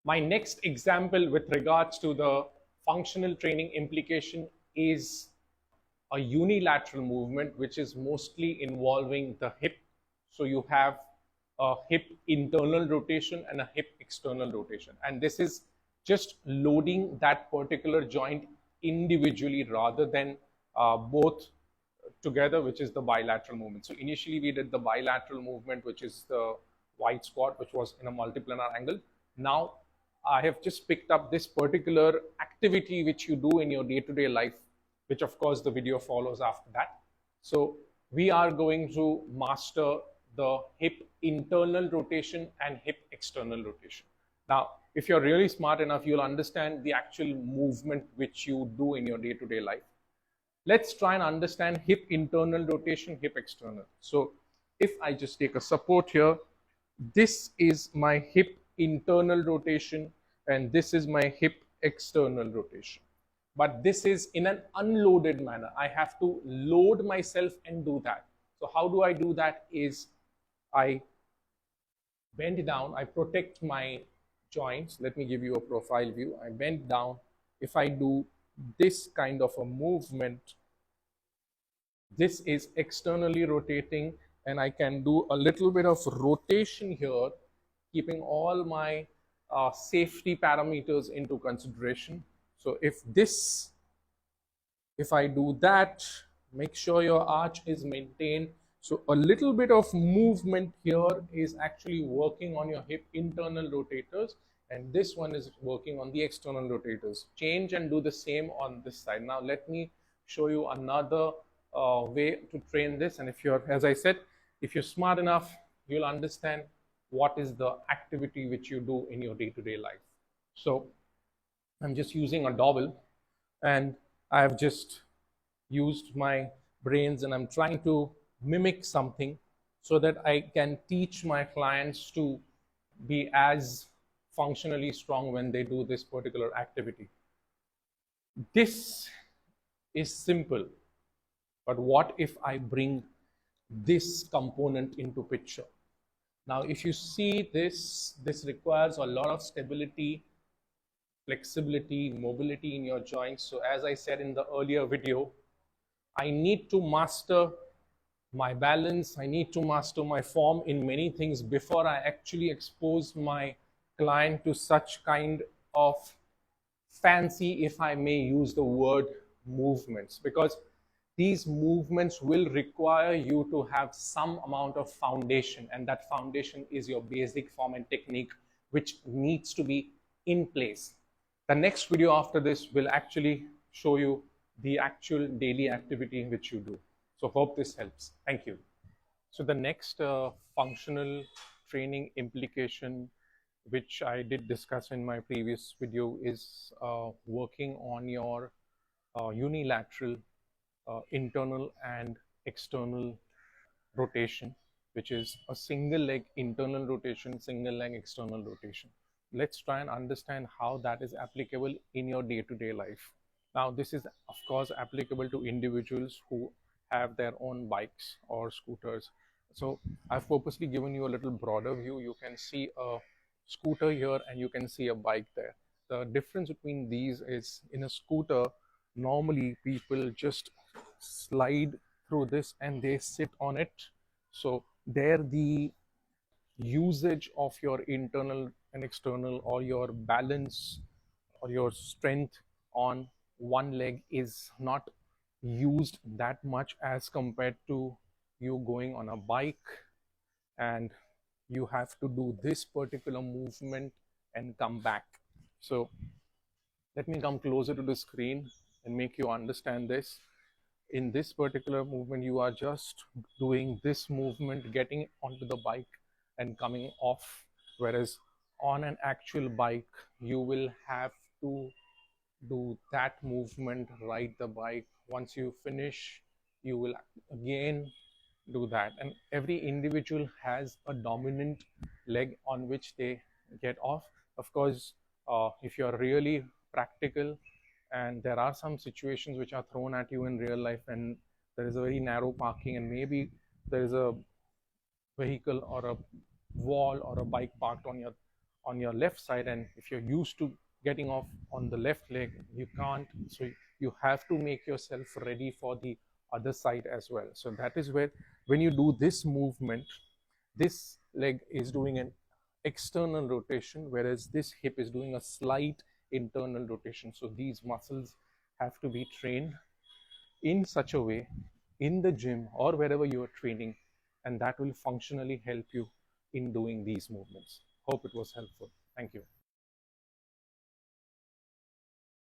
My next example with regards to the functional training implication is a unilateral movement, which is mostly involving the hip. So you have a hip internal rotation and a hip external rotation. And this is just loading that particular joint individually rather than both together, which is the bilateral movement. So initially we did the bilateral movement, which is the wide squat, which was in a multiplanar angle. Now I have just picked up this particular activity which you do in your day-to-day life, which of course the video follows after that. So we are going to master the hip internal rotation and hip external rotation. Now, if you're really smart enough, you'll understand the actual movement which you do in your day-to-day life. Let's try and understand hip internal rotation, hip external. So if I just take a support here, this is my hip internal rotation and this is my hip external rotation. But this is in an unloaded manner. I have to load myself and do that. So how do I do that is I bend down, I protect my joints. Let me give you a profile view. I bend down. If I do this kind of a movement, this is externally rotating, and I can do a little bit of rotation here, keeping all my safety parameters into consideration. So if I do that, make sure your arch is maintained. So a little bit of movement here is actually working on your hip internal rotators, and this one is working on the external rotators. Change and do the same on this side. Now let me show you another way to train this. And if you're, as I said, if you're smart enough, you'll understand what is the activity which you do in your day-to-day life. So I'm just using a dowel, and I've just used my brains and I'm trying to mimic something so that I can teach my clients to be as functionally strong when they do this particular activity. This is simple, but what if I bring this component into picture? Now, if you see this requires a lot of stability, flexibility, mobility in your joints. So as I said in the earlier video, I need to master my balance. I need to master my form in many things before I actually expose my client to such kind of fancy, if I may use the word, movements, because these movements will require you to have some amount of foundation, and that foundation is your basic form and technique, which needs to be in place. The next video after this will actually show you the actual daily activity which you do. So hope this helps. Thank you. So the next functional training implication, which I did discuss in my previous video, is working on your unilateral internal and external rotation, which is a single leg internal rotation, single leg external rotation. Let's try and understand how that is applicable in your day-to-day life. Now, this is of course applicable to individuals who have their own bikes or scooters. So I've purposely given you a little broader view. You can see a scooter here and you can see a bike there. The difference between these is, in a scooter, normally people just slide through this and they sit on it. So there the usage of your internal and external, or your balance or your strength on one leg, is not used that much as compared to you going on a bike and you have to do this particular movement and come back. So let me come closer to the screen and make you understand this. In this particular movement, you are just doing this movement, getting onto the bike and coming off, whereas on an actual bike you will have to do that movement, ride the bike. Once you finish, you will again do that. And every individual has a dominant leg on which they get off. Of course, if you're really practical, and there are some situations which are thrown at you in real life, and there is a very narrow parking and maybe there is a vehicle or a wall or a bike parked on your on your left side, and if you're used to getting off on the left leg, you can't. So you have to make yourself ready for the other side as well. So that is where, when you do this movement, this leg is doing an external rotation, whereas this hip is doing a slight internal rotation. So these muscles have to be trained in such a way in the gym or wherever you are training, and that will functionally help you in doing these movements. Hope it was helpful. Thank you.